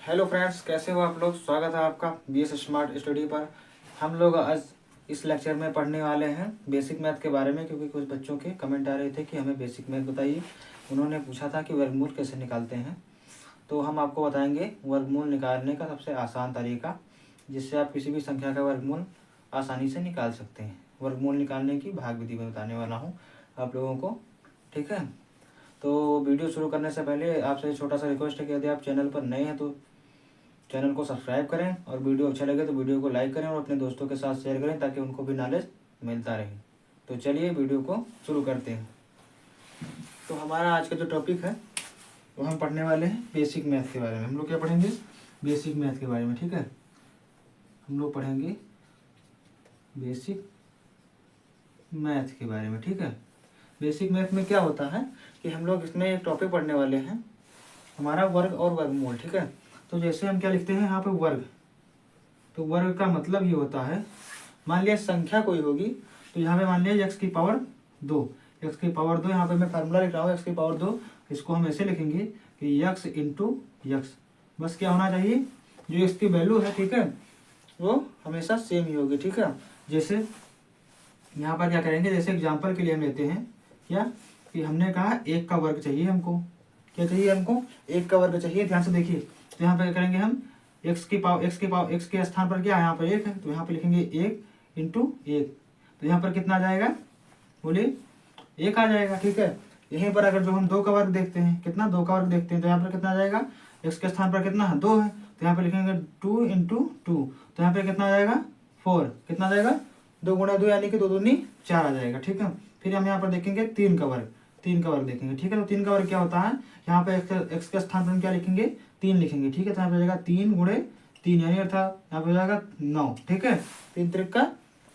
Hello friends, कैसे हो आप लोग। स्वागत है आपका BS स्मार्ट स्टडी पर। हम लोग आज इस लेक्चर में पढ़ने वाले हैं बेसिक मैथ के बारे में, क्योंकि कुछ बच्चों के कमेंट आ रहे थे कि हमें बेसिक मैथ बताइए। उन्होंने पूछा था कि वर्गमूल कैसे निकालते हैं, तो हम आपको बताएंगे वर्गमूल निकालने का सबसे आसान तरीका, जिससे आप किसी भी संख्या का वर्गमूल आसानी से निकाल सकते हैं। वर्गमूल निकालने की भाग विधि में बताने वाला हूँ आप लोगों को, ठीक है। तो वीडियो शुरू करने से पहले आपसे छोटा सा रिक्वेस्ट है कि यदि आप चैनल पर नए हैं तो चैनल को सब्सक्राइब करें, और वीडियो अच्छा लगे तो वीडियो को लाइक करें और अपने दोस्तों के साथ शेयर करें, ताकि उनको भी नॉलेज मिलता रहे। तो चलिए वीडियो को शुरू करते हैं। तो हमारा आज का जो टॉपिक है वो हम पढ़ने वाले हैं बेसिक मैथ के बारे में। हम लोग क्या पढ़ेंगे? बेसिक मैथ के बारे में, ठीक है। हम लोग पढ़ेंगे बेसिक मैथ के बारे में, ठीक है। बेसिक मैथ में क्या होता है कि हम लोग इसमें एक टॉपिक पढ़ने वाले हैं, हमारा वर्ग और वर्गमूल, ठीक है। तो जैसे हम क्या लिखते हैं यहाँ पे वर्ग, तो वर्ग का मतलब ये होता है, मान लिया संख्या कोई होगी, तो यहाँ पे मान लिया x की पावर 2, x की पावर 2, यहाँ पे मैं फार्मूला लिख रहा हूँ x की पावर 2। इसको हम ऐसे लिखेंगे कि x इंटू यक्स, बस क्या होना चाहिए, जो इसकी वैल्यू है, ठीक है, वो हमेशा सेम ही होगी, ठीक है। जैसे यहाँ पर क्या करेंगे, जैसे एग्जाम्पल के लिए हम लेते हैं क्या कि हमने कहा 1 का वर्ग चाहिए हमको। क्या चाहिए हमको? 1 का वर्ग चाहिए। ध्यान से देखिए, तो यहाँ पे क्या करेंगे हम, x के स्थान पर क्या है, यहाँ पर 1 है, तो यहाँ पे लिखेंगे 1 इंटू 1, तो यहाँ पर कितना आ जाएगा, बोलिए 1 आ जाएगा, ठीक है। यहीं पर अगर जो हम 2 का वर्ग देखते हैं, कितना 2 का वर्ग देखते हैं, तो यहाँ पर कितना आ जाएगा, x के स्थान पर कितना है 2 है, तो यहाँ पे लिखेंगे 2 इंटू 2, तो यहाँ पे कितना आ जाएगा 4, कितना आ जाएगा 2 गुणा 2 यानी कि 2 दूनी 4 आ जाएगा, ठीक है। फिर हम यहाँ पर देखेंगे 3 का वर्ग, 3 का वर्ग देखेंगे, ठीक है। तो 3 का वर्ग क्या होता है, यहाँ पे x के स्थान पर हम क्या लिखेंगे, 3 लिखेंगे, ठीक है। तो यहाँ पे हो जाएगा 3 गुणे 3 यानी अर्थात यहाँ पे हो जाएगा 9, ठीक है। 3 त्रिक का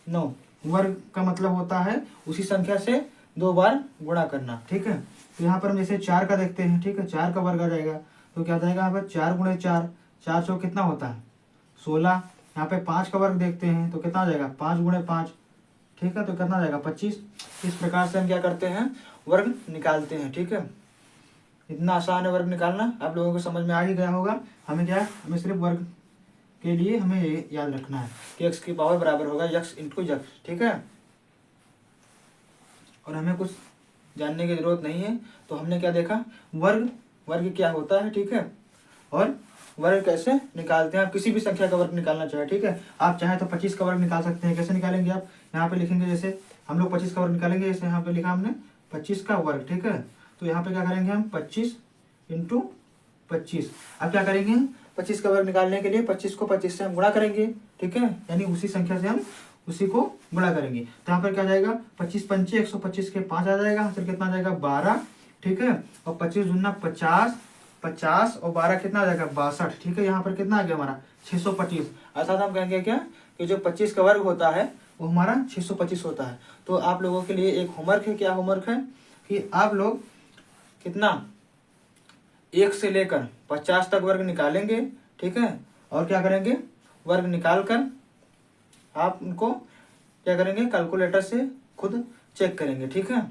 9। वर्ग का मतलब होता है उसी संख्या से 2 बार गुणा करना, ठीक है। तो यहाँ पर हम जैसे 4 का देखते हैं, ठीक है, 4 का वर्ग आ जाएगा, तो क्या हो जाएगा यहाँ पर 4 गुणे 4, 4 सौ कितना होता है 16। यहाँ पे 5 का वर्ग देखते हैं, तो कितना आ जाएगा 5 गुणे 5, ठीक है, तो कितना आ जाएगा 25। इस प्रकार से हम क्या करते हैं, वर्ग निकालते हैं, ठीक है। इतना आसान है वर्ग निकालना, आप लोगों को समझ में आ ही गया होगा। हमें क्या, हमें सिर्फ वर्ग के लिए हमें ये याद रखना है कि x की पावर बराबर होगा यक्स इंटू यक्स, ठीक है। और हमें कुछ जानने की जरूरत नहीं है। तो हमने क्या देखा, वर्ग, वर्ग क्या होता है, ठीक है, और वर्ग कैसे निकालते हैं। आप किसी भी संख्या का वर्ग निकालना चाहे, ठीक है, आप चाहे तो 25 का वर्ग निकाल सकते हैं। कैसे निकालेंगे, आप यहाँ पे लिखेंगे, जैसे हम लोग 25 का वर्ग निकालेंगे, जैसे यहाँ पे लिखा हमने 25 का वर्ग, ठीक है। तो यहाँ पे क्या करेंगे हम 25 इंटू 25। अब क्या करेंगे हम 25 का वर्ग निकालने के लिए 25 को 25 से हम गुणा करेंगे, ठीक है, यानी उसी संख्या से हम उसी को गुणा करेंगे। तो यहाँ पर क्या जाएगा, 25 पंचे 125 के 5 आ जाएगा, फिर कितना आ जाएगा 12, ठीक है, और 25 दूना 50, 50 और 12 कितना आ जाएगा 62, ठीक है। यहाँ पर कितना आ गया हमारा 625। अर्थात हम कहेंगे क्या कि जो 25 का वर्ग होता है वो हमारा 625 होता है। तो आप लोगों के लिए एक होमवर्क है, क्या होमवर्क है कि आप लोग कितना 1 से लेकर 50 तक वर्ग निकालेंगे, ठीक है, और क्या करेंगे, वर्ग निकाल कर आप उनको क्या करेंगे, कैलकुलेटर से खुद चेक करेंगे, ठीक है।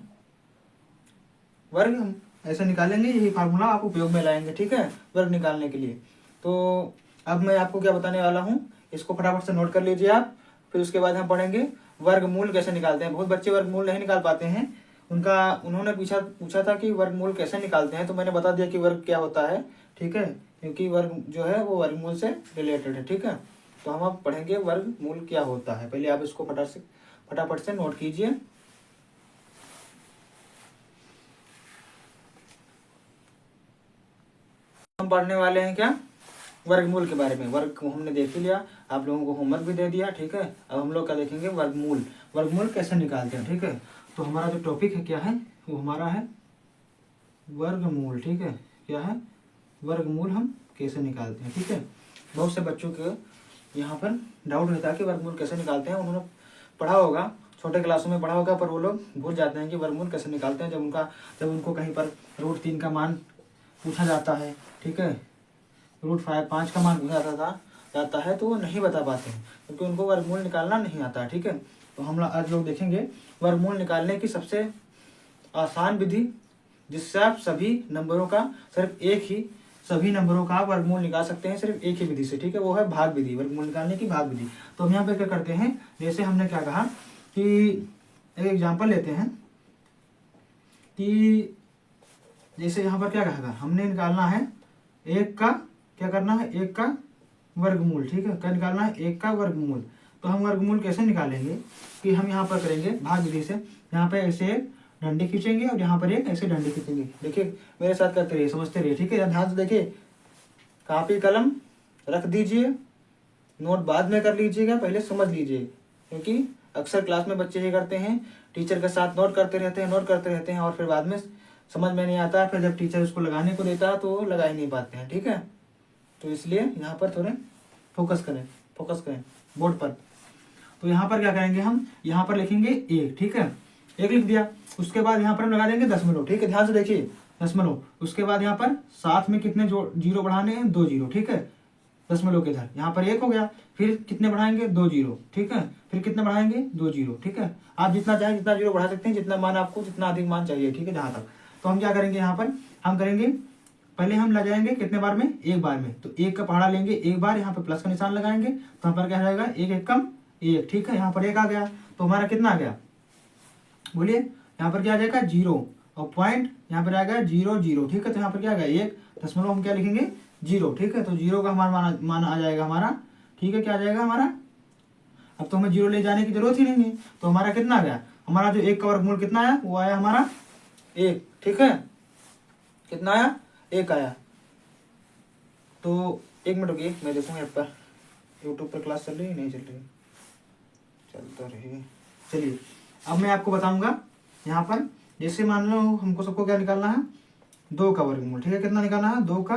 वर्ग हम ऐसे निकालेंगे, यही फार्मूला आप उपयोग में लाएंगे, ठीक है, वर्ग निकालने के लिए। तो अब मैं आपको क्या बताने वाला हूँ, इसको फटाफट से नोट कर लीजिए आप। फिर उसके बाद हम पढ़ेंगे वर्गमूल कैसे निकालते हैं। बहुत बच्चे वर्गमूल नहीं निकाल पाते हैं, उन्होंने पूछा था कि वर्गमूल कैसे निकालते हैं, तो मैंने बता दिया कि वर्ग क्या होता है, ठीक है, क्योंकि वर्ग जो है वो वर्गमूल से रिलेटेड है, ठीक है। तो हम अब पढ़ेंगे वर्गमूल क्या होता है। पहले आप इसको फटाफट से नोट कीजिए। हम पढ़ने वाले हैं क्या, वर्गमूल के बारे में। वर्ग को हमने देख ही लिया, आप लोगों को होमवर्क भी दे दिया, ठीक है। अब हम लोग क्या देखेंगे, वर्गमूल, वर्गमूल कैसे निकालते हैं, ठीक है। तो हमारा जो टॉपिक है क्या है, वो हमारा है वर्गमूल, ठीक है। क्या है, वर्गमूल हम कैसे निकालते हैं, ठीक है। बहुत से बच्चों के यहाँ पर डाउट रहता है कि वर्गमूल कैसे निकालते हैं। उन्होंने पढ़ा होगा, छोटे क्लासों में पढ़ा होगा, पर वो लोग भूल जाते हैं कि वर्गमूल कैसे निकालते हैं। जब उनको कहीं पर √3 का मान पूछा जाता है, ठीक है, √5 का मान पूछा जाता है, तो वो नहीं बता पाते हैं, क्योंकि उनको वर्गमूल निकालना नहीं आता है, ठीक है। तो हम आज लोग देखेंगे वर्गमूल निकालने की सबसे आसान विधि, जिससे आप सभी नंबरों का सिर्फ एक ही सभी नंबरों का वर्गमूल निकाल सकते हैं सिर्फ एक ही विधि से, ठीक है, वो है भाग विधि, वर्गमूल निकालने की भाग विधि। तो हम यहाँ पे क्या करते हैं, जैसे हमने क्या कहा कि एक एग्जाम्पल लेते हैं कि जैसे यहाँ पर क्या कहा, हमने निकालना है एक का, क्या करना है, एक का वर्गमूल, ठीक है, क्या निकालना है, एक का वर्गमूल। तो हम वर्गमूल कैसे निकालेंगे कि हम यहाँ पर करेंगे भाग विधि से, यहाँ पे ऐसे एक डंडे खींचेंगे और यहाँ पर एक ऐसे डंडे खींचेंगे। देखिए मेरे साथ करते रहिए, समझते रहिए, ठीक है, ध्यान से देखिए, कापी कलम रख दीजिए, नोट बाद में कर लीजिएगा, पहले समझ लीजिए, क्योंकि अक्सर क्लास में बच्चे ये करते हैं, टीचर के साथ नोट करते रहते हैं और फिर बाद में समझ में नहीं आता, फिर जब टीचर उसको लगाने को देता है तो वो लगा ही नहीं पाते हैं, ठीक है। तो इसलिए यहाँ पर थोड़े फोकस करें बोर्ड पर। तो यहाँ पर क्या करेंगे, हम यहाँ पर लिखेंगे एक, ठीक है, एक लिख दिया, उसके बाद यहाँ पर हम लगा देंगे दशमलव, ठीक है, ध्यान से देखिए, दशमलव, उसके बाद यहाँ पर साथ में कितने जीरो बढ़ाने हैं, 2 जीरो, ठीक है, दशमलव के इधर यहाँ पर एक हो गया, फिर कितने बढ़ाएंगे, 2 जीरो, ठीक है, फिर कितने बढ़ाएंगे, 2 जीरो, ठीक है। आप जितना चाहें जितना जीरो बढ़ा सकते हैं, जितना मान आपको, जितना अधिक मान चाहिए, ठीक है, जहाँ तक। तो हम क्या करेंगे, यहाँ पर हम करेंगे, पहले हम ले जाएंगे कितने बार में, एक बार में, तो एक का पहाड़ा लेंगे एक बार, यहाँ पर प्लस का निशान लगाएंगे, तो यहाँ पर क्या जाएगा, एक एक कम एक, ठीक है, यहाँ पर एक आ गया, तो हमारा कितना आ गया, बोलिए, यहाँ पर क्या आ जाएगा, जीरो, और पॉइंट यहाँ पर आ गया 0 0, ठीक है, तो यहाँ पर क्या आ गया, एक दशमलव हम क्या लिखेंगे, 0, ठीक है, तो 0 का हमारा मान आ जाएगा हमारा, ठीक है, क्या आ जाएगा हमारा, अब तो हमें 0 ले जाने की जरूरत ही नहीं है, तो हमारा कितना आ गया, हमारा जो एक का वर्गमूल कितना आया, वो आया हमारा 1, ठीक है, कितना आया, 1 आया। तो 1 मिनट रुकिए, मैं देखूंगा ऐप पर, यूट्यूब पर क्लास चल रही है, नहीं चल रही, चलता रहेगी। चलिए अब मैं आपको बताऊंगा, यहाँ पर जैसे मान लो हमको सबको क्या निकालना है, 2 का वर्गमूल, ठीक है, कितना निकालना है, 2 का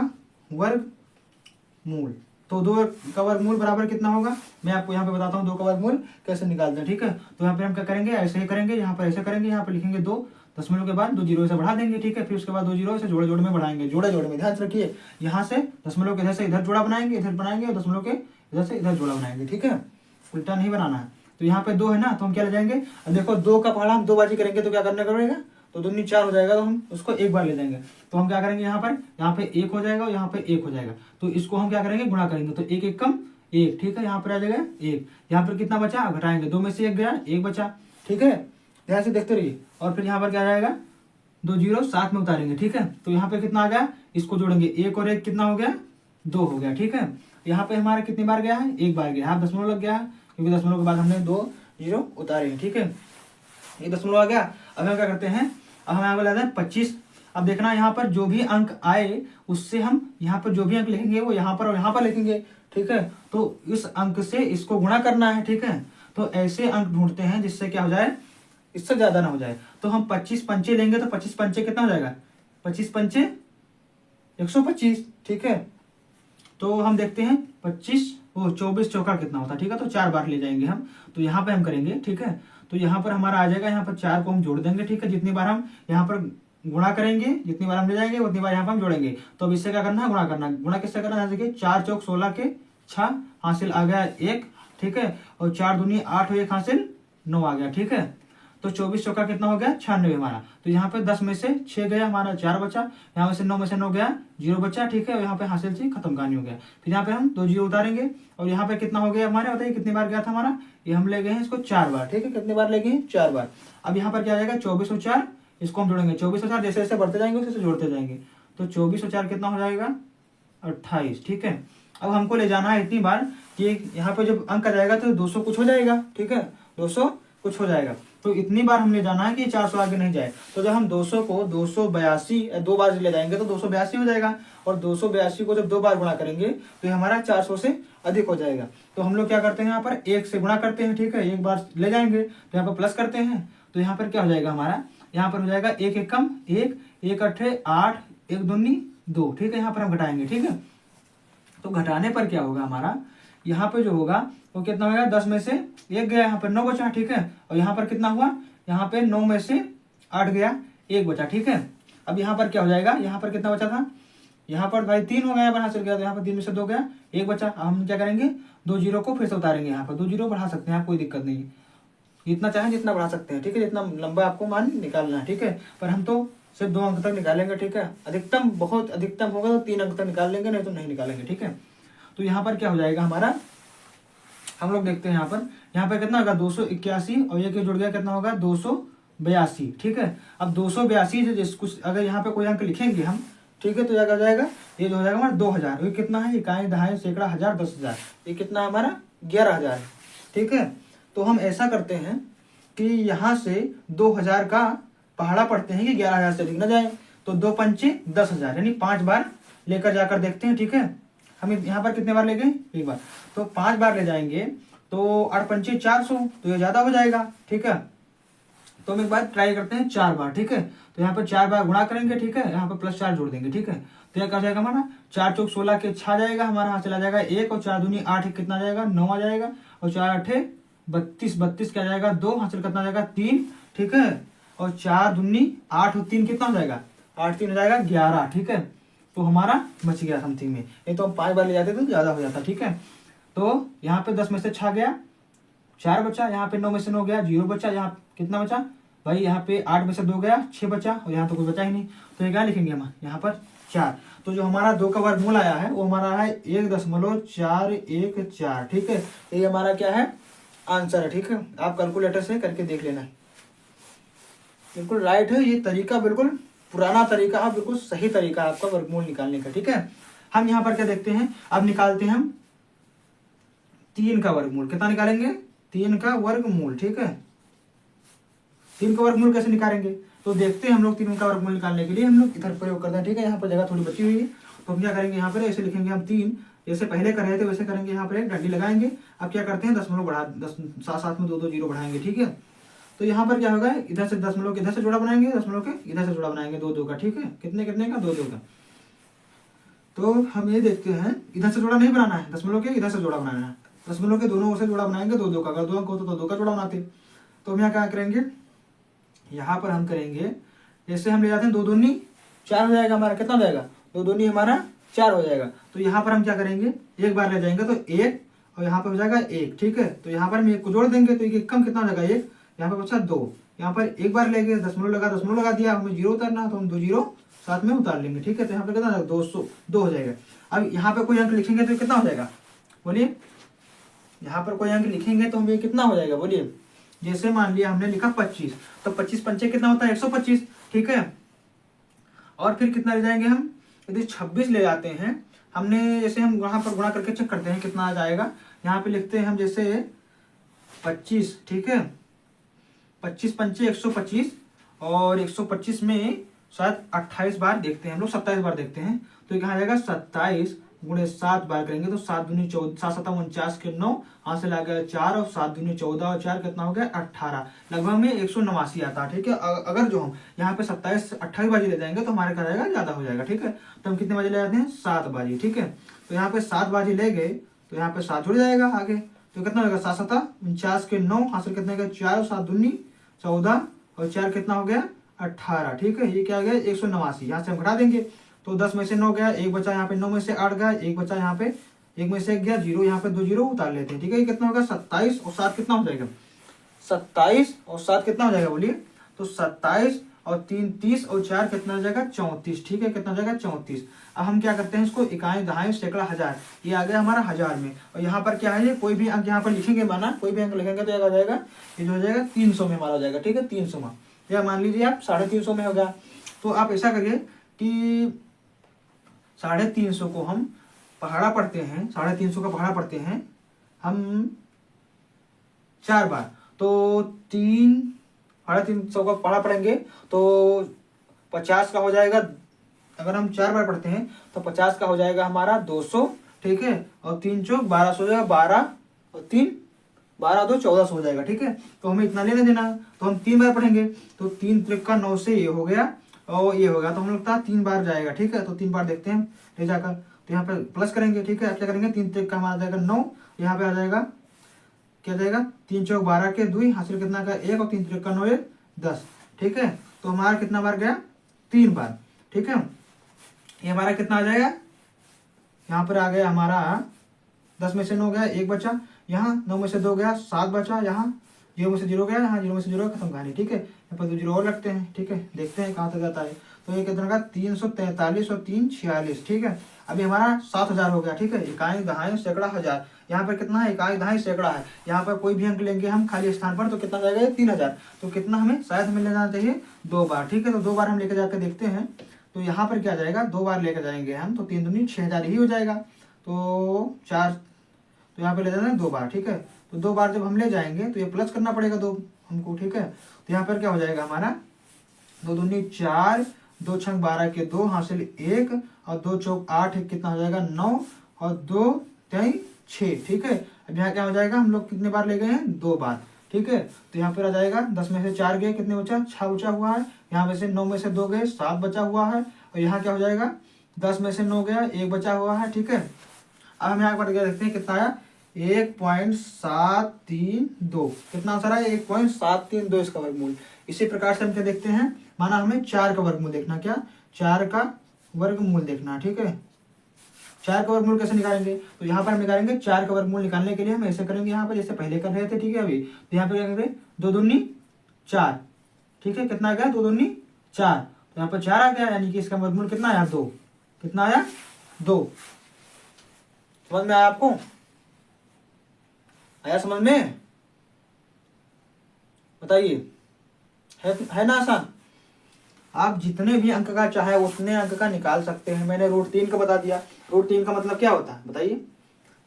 वर्गमूल। तो 2 का वर्गमूल बराबर कितना होगा, मैं आपको यहाँ पे बताता हूँ 2 का वर्गमूल कैसे निकालते हैं, ठीक है। तो यहाँ पे हम क्या करेंगे, ऐसे ही करेंगे, यहाँ पर ऐसे करेंगे, यहाँ पर लिखेंगे 2 दशमलव के बाद 2 जीरो से बढ़ा देंगे, ठीक है, फिर उसके बाद 2 जीरो से जोड़े में बढ़ाएंगे, जोड़े में, ध्यान से रखिए, यहाँ से दशमलव के इधर से इधर जोड़ा बनाएंगे, इधर बनाएंगे, और दशमलव के इधर से इधर जोड़ा बनाएंगे, ठीक है, उल्टा नहीं बनाना है। तो यहाँ पे 2 है ना, तो हम क्या ले जाएंगे, अब देखो 2 का पहाड़ा हम 2 बाजी करेंगे तो क्या करना पड़ेगा, तो 2 दूनी 4 हो जाएगा, तो हम उसको एक बार ले जाएंगे, तो हम क्या करेंगे, यहाँ पे 1 हो जाएगा और यहाँ पे 1 हो जाएगा, तो इसको हम क्या करेंगे, गुणा करेंगे, तो 1 1 कम 1, ठीक है, यहाँ पर आ जाएगा 1, यहाँ पर कितना बचा, घटाएंगे, 2 में से 1 गया, 1 बचा, ठीक है, ध्यान से देखते रहिए, और फिर यहाँ पर क्या आ जाएगा, 2 जीरो साथ में उतारेंगे, ठीक है, तो यहाँ पे कितना आ गया, इसको जोड़ेंगे, 1 और 1 कितना हो गया, 2 हो गया, ठीक है। यहाँ पे हमारा कितनी बार गया है, 1 बार गया, यहाँ दशमलव लग गया है, क्योंकि दशमलव के बाद हमने 2 जीरो उतारे हैं, ठीक है, ये दशमलव आ गया। अब हम क्या करते हैं, अब हम आगे लाते हैं 25। अब देखना यहाँ पर जो भी अंक आए उससे हम यहाँ पर जो भी अंक लिखेंगे वो यहाँ पर और यहाँ पर लिखेंगे, ठीक है, तो इस अंक से इसको गुणा करना है, ठीक है, तो ऐसे अंक ढूंढते हैं जिससे क्या हो जाए, इससे ज्यादा ना हो जाए। तो हम 25 पंचे लेंगे, तो 25 पंचे कितना हो जाएगा, 25 पंचे 125, ठीक है, तो हम देखते हैं 24 चौका कितना होता है, ठीक है, तो 4 बार ले जाएंगे हम, तो यहाँ पे हम करेंगे, ठीक है, तो यहाँ पर हमारा आ जाएगा, यहाँ पर 4 को हम जोड़ देंगे, ठीक है, जितनी बार हम यहाँ पर गुणा करेंगे, जितनी बार हम ले जाएंगे उतनी बार यहाँ पर हम जोड़ेंगे। तो अब इससे क्या करना है, गुणा करना, गुणा किससे करना है, देखिए 4 चौक 16 के 6 हासिल आ गया 1, ठीक है, और 4 दूनी 8 और 1 हासिल 9 आ गया, ठीक है, तो 24 चौका कितना हो गया, 96 हमारा। तो यहाँ पे 10 में से 6 गया, हमारा 4 बचा, यहाँ में से 9 में से 9 गया, 0 बचा, ठीक है, यहाँ पे हासिल से खत्म कहानी हो गया। फिर यहाँ पे हम 2 जीरो उतारेंगे, और यहाँ पे कितना हो गया हमारे, बताइए कितनी बार गया था हमारा, ये हम ले गए हैं इसको 4 बार, ठीक है, कितनी बार ले गए हैं, 4 बार। अब यहाँ पर क्या आ जाएगा, 24 और 4, इसको हम जोड़ेंगे, 24 और 4 जैसे जैसे बढ़ते जाएंगे उसे जोड़ते जाएंगे, तो 24 और 4 कितना हो जाएगा, 28, ठीक है। अब हमको ले जाना है इतनी बार कि यहाँ पे जब अंक आ जाएगा तो 200 कुछ हो जाएगा, ठीक है, 200 कुछ हो जाएगा, तो इतनी बार हम ले जाना है कि 400 आगे नहीं जाए। तो जब हम 200 को 282 2 बार ले जाएंगे तो 282 हो जाएगा, और 282 को जब 2 बार गुणा करेंगे तो हमारा 400 से अधिक हो जाएगा। तो हम लोग क्या करते हैं, यहाँ पर 1 से गुणा करते हैं, ठीक है, 1 बार ले जाएंगे तो यहाँ पर प्लस करते हैं, तो यहाँ पर क्या हो जाएगा हमारा, यहाँ पर हो जाएगा 1 1 कम 1, 1 8 8, 1 दूनी 2, ठीक है, यहाँ पर हम घटाएंगे, ठीक है, तो घटाने पर क्या होगा हमारा, यहाँ पे जो होगा वो कितना होगा, 10 में से 1 गया, यहाँ पर 9 बचा, ठीक है, और यहाँ पर कितना हुआ, यहाँ पे 9 में से 8 गया, 1 बचा, ठीक है। अब यहाँ पर क्या हो जाएगा, यहाँ पर कितना बचा था, यहाँ पर भाई 3 हो गया, यहाँ पर हासिल गया, तो यहाँ पर 3 में से 2 गया, 1 बचा। अब हम क्या करेंगे, 2 जीरो को फिर से उतारेंगे, यहाँ पर 2 जीरो बढ़ा सकते हैं, कोई दिक्कत नहीं है, जितना चाहे जितना बढ़ा सकते हैं, ठीक है, जितना लंबा आपको मान निकालना है, ठीक है, पर हम तो सिर्फ 2 अंक तक निकालेंगे, ठीक है। अधिकतम, बहुत अधिकतम होगा तो 3 अंक तक निकाल लेंगे, नहीं तो नहीं निकालेंगे, ठीक है। तो यहाँ पर क्या हो जाएगा हमारा, हम लोग देखते हैं यहाँ पर कितना होगा 281 और ये जुड़ गया कितना होगा 282, ठीक है। अब 282 से जिस कुछ अगर यहाँ पे कोई अंक लिखेंगे हम, ठीक है, तो क्या हो जाएगा, ये जो हो जाएगा हमारा 2000, ये कितना है, इकाई, दहाई, सैकड़ा, हजार, 10,000, ये कितना हमारा 11,000, ठीक है। तो हम ऐसा करते हैं कि यहाँ से 2000 का पहाड़ा पढ़ते हैं कि 11,000 से अधिक न जाए, तो 2 पंचे 10,000 यानी 5 बार लेकर जाकर देखते हैं, ठीक है। हम यहाँ पर कितने बार ले गए, एक बार, तो 5 बार ले जाएंगे तो 8 पंचे 400, तो ये ज्यादा हो जाएगा, ठीक है। तो हम एक बार ट्राई करते हैं 4 बार, ठीक है। तो यहाँ पर 4 बार गुणा करेंगे, ठीक है, यहाँ पर +4 जोड़ देंगे, ठीक है। तो यह क्या जाएगा हमारा 4 चौक 16 के 6 जाएगा हमारा, यहाँ चला जाएगा 1 और 4 दूनी 8, कितना जाएगा 9 आ जाएगा, और 4 8 32, 32 क्या जाएगा 2, हासिल कितना जाएगा 3, ठीक है। और 4 दूनी 8 और 3 कितना हो जाएगा 8 3 हो जाएगा 11, ठीक है। तो हमारा बच गया समथिंग में, ये तो हम 5 बार ले जाते तो ज्यादा हो जाता, ठीक है। तो यहाँ पे 10 में से 6 गया, 4 बचा, यहाँ पे 9 में से 9 गया, 0 बचा, यहाँ कितना बचा भाई, यहाँ पे 8 में से 2 गया, 6 बचा, और यहाँ तो कुछ बचा ही नहीं, तो ये क्या लिखेंगे हम यहाँ पर 4। तो जो हमारा 2 का वर्गमूल आया है वो हमारा है 1.414, ठीक है। ये हमारा क्या है आंसर है, ठीक है। आप कैलकुलेटर से करके देख लेना, बिल्कुल राइट है ये तरीका, बिल्कुल पुराना तरीका है, बिल्कुल सही तरीका आपका वर्गमूल निकालने का, ठीक है। हम यहाँ पर क्या देखते हैं, अब निकालते हैं हम 3 का वर्गमूल, कितना निकालेंगे 3 का वर्गमूल, ठीक है। 3 का वर्गमूल कैसे निकालेंगे, तो देखते हैं हम लोग 3 का वर्गमूल निकालने के लिए हम लोग इधर प्रयोग करते हैं, ठीक है। यहाँ पर जगह थोड़ी बची हुई है, तो हम क्या करेंगे, यहाँ पर ऐसे लिखेंगे हम 3, जैसे पहले कर रहे थे वैसे करेंगे, यहाँ पर एक डंडी लगाएंगे। अब क्या करते हैं दशमलव बढ़ा, 10 साथ साथ में 2 जीरो बढ़ाएंगे, ठीक है। तो यहाँ पर क्या होगा, इधर से दशमलव के इधर से जोड़ा बनाएंगे, दशमलव के इधर से जोड़ा बनाएंगे, 2 का, ठीक है। कितने कितने का 2 का। तो हम ये देखते हैं इधर से जोड़ा नहीं बनाना है, दशमलव के इधर से जोड़ा बनाना है, दशमलव के दोनों ओर से जोड़ा बनाएंगे 2 का, अगर 2 अंक हो तो 2 का जोड़ा बनाते। तो हम यहाँ क्या करेंगे, यहाँ पर हम करेंगे जैसे हम ले जाते हैं 2 दूनी 4 हो जाएगा हमारा, कितना हो जाएगा 2 दूनी हमारा 4 हो जाएगा। तो यहाँ पर हम क्या करेंगे, एक बार ले जाएंगे तो 1 और यहाँ पर हो जाएगा 1, ठीक है। तो यहाँ पर हम 1 को जोड़ देंगे तो 1 कम कितना हो जाएगा 1, यहाँ पर बचा 2, यहाँ पर एक बार लेंगे दशमलव लगा दिया, हमें 0 उतारना तो हम 2 जीरो साथ में उतार लेंगे, ठीक है। तो यहाँ पर कितना 2 हो जाएगा। अब यहाँ पे कोई अंक लिखेंगे तो कितना हो जाएगा बोलिए, यहाँ पर कोई अंक लिखेंगे तो हमें कितना हो जाएगा बोलिए। जैसे मान लिया हमने लिखा 25, तो 25 पंचे कितना होता है 125, ठीक है। और फिर कितना ले जाएंगे हम, यदि 26 ले जाते हैं हमने, जैसे हम वहां पर गुणा करके चेक करते हैं कितना आ जाएगा। यहाँ पे लिखते हैं हम जैसे 25, ठीक है, 25 पंचे 125, और 125 में शायद 28 बार देखते हैं हम लोग, 27 बार देखते हैं, तो कहा जाएगा 27 गुणे 7 बार करेंगे तो 7 दूनी 14, 7 7 49 के 9, हासिल आ गया 4, और 7 दूनी 14 और 4 कितना हो गया 18, लगभग में 189 आता है, ठीक है। अगर जो हम यहाँ पे 27-28 बाजी ले जाएंगे तो हमारे क्या जाएगा ज्यादा हो जाएगा, ठीक है। तो हम कितने बाजी ले जाते हैं 7 बाजी, ठीक है। तो यहाँ पे 7 बाजी ले गए तो यहाँ पे 7 जुड़ जाएगा आगे, तो कितना होगा 7 7 49 के 9, हासिल कितने का 4, और 7 दूनी 14 और 4 कितना हो गया 18, ठीक है। ये क्या हो गया 189, यहाँ से हम घटा देंगे तो 10 में से 9 गया, 1 बचा, यहाँ पे 9 में से 8 गया, 1 बचा, यहाँ पे 1 में से 1 गया 0, यहाँ पे 2 जीरो उतार लेते हैं, ठीक है। ये कितना होगा 27 और 7 कितना हो जाएगा 27 और 7 कितना हो जाएगा बोलिए, तो 27 और 3 30 और 4 कितना हो जाएगा 34, ठीक है। कितना हो जाएगा 34। अब हम क्या करते हैं इसको इकाई दहाई सैकड़ा हजार, ये आ गया हमारा हजार में, और यहाँ पर क्या है, कोई भी अंक यहाँ पर लिखेंगे माना, कोई भी अंक लिखेंगे तो ये हो जाएगा, ये जो हो जाएगा 300 में हमारा हो जाएगा, ठीक है। 300 में, या मान लीजिए आप 350 में हो गया। तो आप ऐसा करिए कि 350 को हम पहाड़ा पढ़ते हैं, 350 का पहाड़ा पढ़ते हैं हम 4 बार, तो 350 का पहाड़ा पढ़ेंगे तो 50 का हो जाएगा, अगर हम 4 बार पढ़ते हैं तो 50 का हो जाएगा हमारा 200, ठीक है। और 3 चौक 1200 हो जाएगा, 12 और 3 12 2 1400 हो जाएगा, ठीक है। तो हमें इतना लेने देना, तो हम 3 बार पढ़ेंगे तो 3 त्रिका 9 से ये हो गया और ये होगा, तो हम लगता है 3 बार जाएगा, ठीक है। तो 3 बार देखते हैं ले जाकर, तो यहाँ पे प्लस करेंगे, ठीक है। अब क्या करेंगे 3 त्रिका हमारा जाएगा 9, यहाँ पे आ जाएगा क्या जाएगा 3 चौक 12 के 2, हासिल कितना का 1, और 3 त्रिका 9 1 10, ठीक है। तो हमारा कितना बार गया 3 बार, ठीक है। ये हमारा कितना आ जाएगा, यहाँ पर आ गया हमारा 10 में से 9 गया, 1 बचा, यहाँ 9 में से 2 गया, 7 बचा, यहाँ 0 में से 0 गया, यहाँ 0 में से 0 खत्म कहानी, ठीक है। यहाँ पर 2 जीरो और रखते हैं, ठीक है, देखते हैं कहाँ तक जाता है। तो ये कितना का 343 और 3 46, ठीक है। अभी हमारा 7000 हो गया, ठीक है। इकाई दहाई सैकड़ा हजार, यहाँ पर कितना है, इकाई दहाई सैकड़ा है। यहाँ पर कोई भी अंक लेंगे हम खाली स्थान पर तो कितना जाएगा, 3000। तो कितना हमें शायद हमें ले जाना चाहिए 2 बार, ठीक है। तो 2 बार हम लेकर जाकर देखते हैं। तो यहाँ पर क्या जाएगा, 2 बार लेकर जाएंगे हम तो 3 दूनी 6000 ही हो जाएगा। तो 4, तो यहाँ पे ले जाना है 2 बार, ठीक है। तो 2 बार जब हम ले जाएंगे तो ये प्लस करना पड़ेगा 2 हमको, ठीक है। तो यहाँ पर क्या हो जाएगा हमारा, 2 दूनी 4, 2 छंग 12 के 2 हासिल 1 और 2 चौक 8, कितना हो जाएगा 9 और 2 3 6, ठीक है। अब यहाँ क्या हो जाएगा, हम लोग कितने बार ले गए हैं, 2 बार, ठीक है। तो यहाँ पर आ जाएगा 10 में से 4 गए, कितने बचा, 6 बचा हुआ है। यहाँ में से 9 में से 2 गए, 7 बचा हुआ है। और यहाँ क्या हो जाएगा, 10 में से 9 गया, 1 बचा हुआ है, ठीक है। अब हम यहाँ पर देखते हैं कितना आया, 1.732, कितना आंसर आया 1.732 इसका वर्गमूल। इसी प्रकार से हम क्या देखते हैं, माना हमें 4 का वर्गमूल देखना, क्या 4 का वर्गमूल देखना, ठीक है। 4 का वर्गमूल कैसे निकालेंगे, तो यहाँ पर हम निकालेंगे 4 का वर्गमूल निकालने के लिए हम ऐसे करेंगे, यहाँ पर जैसे पहले कर रहे थे, ठीक है। अभी तो यहाँ पर क्या करेंगे, 2 दूनी 4, ठीक है। कितना आ गया, 2 दूनी 4, तो यहाँ पर 4 आ गया, यानी कि इसका वर्गमूल कितना आया, 2, कितना आया 2। समझ में आया आपको, आया समझ में, बताइए, है ना आसान। आप जितने भी अंक का चाहे उतने अंक का निकाल सकते हैं। मैंने √3 का बता दिया। √3 का मतलब क्या होता है बताइए,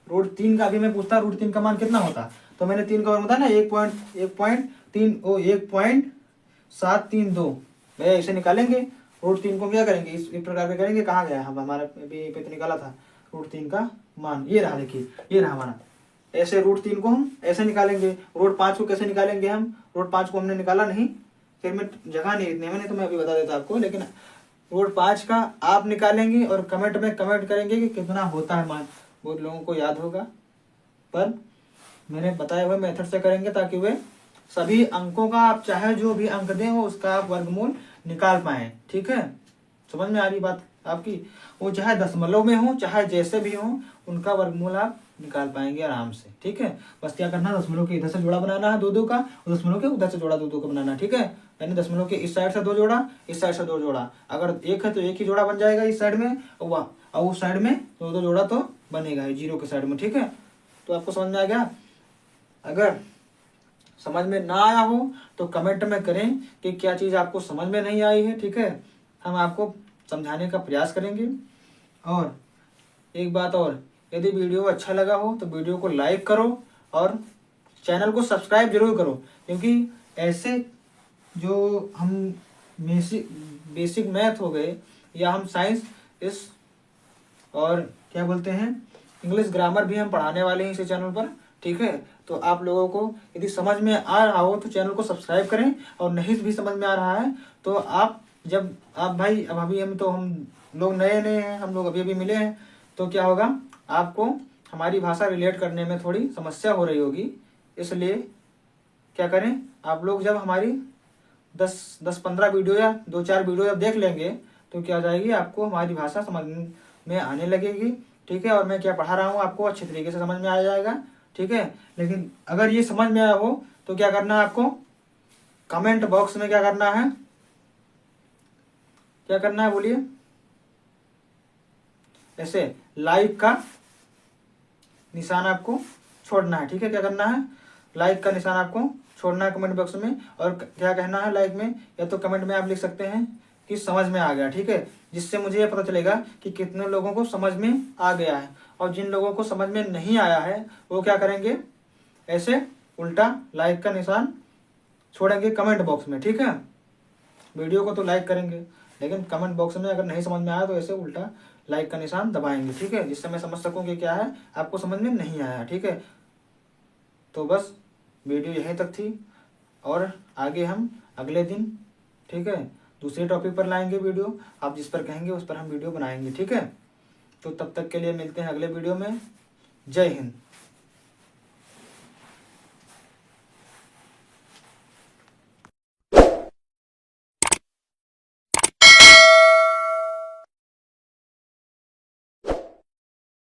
√3 का अभी मैं पूछता, √3 का मान कितना होता, तो मैंने 3 का वर्ग बताया ना, 1.732, भैया इसे निकालेंगे। √3 को क्या करेंगे, इस प्रकार के करेंगे, कहाँ गया, हम हमारा अभी पे तो निकाला था √3 का मान, ये रहा, देखिए ये रहा हमारा। ऐसे √3 को हम ऐसे निकालेंगे। √5 को कैसे निकालेंगे हम, √5 को हमने निकाला नहीं, फिर मैं जगह नहीं इतने मैंने, तो मैं अभी बता देता आपको। लेकिन √5 का आप निकालेंगे और कमेंट में कमेंट करेंगे कि कितना होता है मान, बहुत लोगों को याद होगा, पर मैंने बताए हुए मेथड से करेंगे ताकि वे सभी अंकों का, आप चाहे जो भी अंक दें वो उसका आप वर्गमूल निकाल पाए, ठीक है। समझ में आ रही बात आपकी, वो चाहे दशमलव में हो चाहे जैसे भी हो, उनका वर्गमूल आप निकाल पाएंगे आराम से, ठीक है। बस क्या करना, दशमलव के इधर से जोड़ा बनाना है 2 का, और दशमलव के उधर से जोड़ा 2 का बनाना, ठीक है। यानी दशमलव के इस साइड से 2 जोड़ा, इस साइड से 2 जोड़ा, अगर 1 है तो 1 ही जोड़ा बन जाएगा इस साइड में, और उस साइड में 2 जोड़ा तो बनेगा जीरो के साइड में, ठीक है। तो आपको समझ में आ गया। अगर समझ में ना आया हो तो कमेंट में करें कि क्या चीज आपको समझ में नहीं आई है, ठीक है। हम आपको समझाने का प्रयास करेंगे। और एक बात और, यदि वीडियो अच्छा लगा हो तो वीडियो को लाइक करो और चैनल को सब्सक्राइब जरूर करो, क्योंकि ऐसे जो हम बेसिक मैथ हो गए, या हम साइंस इस और क्या बोलते हैं इंग्लिश ग्रामर भी हम पढ़ाने वाले हैं इसी चैनल पर, ठीक है। तो आप लोगों को यदि समझ में आ रहा हो तो चैनल को सब्सक्राइब करें, और नहीं भी समझ में आ रहा है तो आप भाई अब अभी हम लोग नए हैं, हम लोग अभी मिले हैं, तो क्या होगा, आपको हमारी भाषा रिलेट करने में थोड़ी समस्या हो रही होगी। इसलिए क्या करें, आप लोग जब हमारी 10-15 वीडियो या 2-4 वीडियो जब देख लेंगे तो क्या हो जाएगी, आपको हमारी भाषा समझ में आने लगेगी, ठीक है। और मैं क्या पढ़ा रहा हूँ आपको अच्छे तरीके से समझ में आ जाएगा, ठीक है। लेकिन अगर ये समझ में आया हो तो क्या करना है आपको, कमेंट बॉक्स में क्या करना है, क्या करना है बोलिए, ऐसे लाइक का निशान आपको छोड़ना है, ठीक है। क्या करना है, लाइक का निशान आपको छोड़ना है कमेंट बॉक्स में। और क्या कहना है लाइक में, या तो कमेंट में आप लिख सकते हैं कि समझ में आ गया, ठीक है। जिससे मुझे ये पता चलेगा कि कितने लोगों को समझ में आ गया है। और जिन लोगों को समझ में नहीं आया है वो क्या करेंगे, ऐसे उल्टा लाइक का निशान छोड़ेंगे कमेंट बॉक्स में, ठीक है। वीडियो को तो लाइक करेंगे, लेकिन कमेंट बॉक्स में अगर नहीं समझ में आया तो ऐसे उल्टा लाइक का निशान दबाएंगे, ठीक है, जिससे मैं समझ सकूं कि क्या है आपको समझ में नहीं आया, ठीक है। तो बस वीडियो यहीं तक थी, और आगे हम अगले दिन, ठीक है, दूसरे टॉपिक पर लाएंगे वीडियो। आप जिस पर कहेंगे उस पर हम वीडियो बनाएंगे, ठीक है। तो तब तक के लिए मिलते हैं अगले वीडियो में। जय हिंद।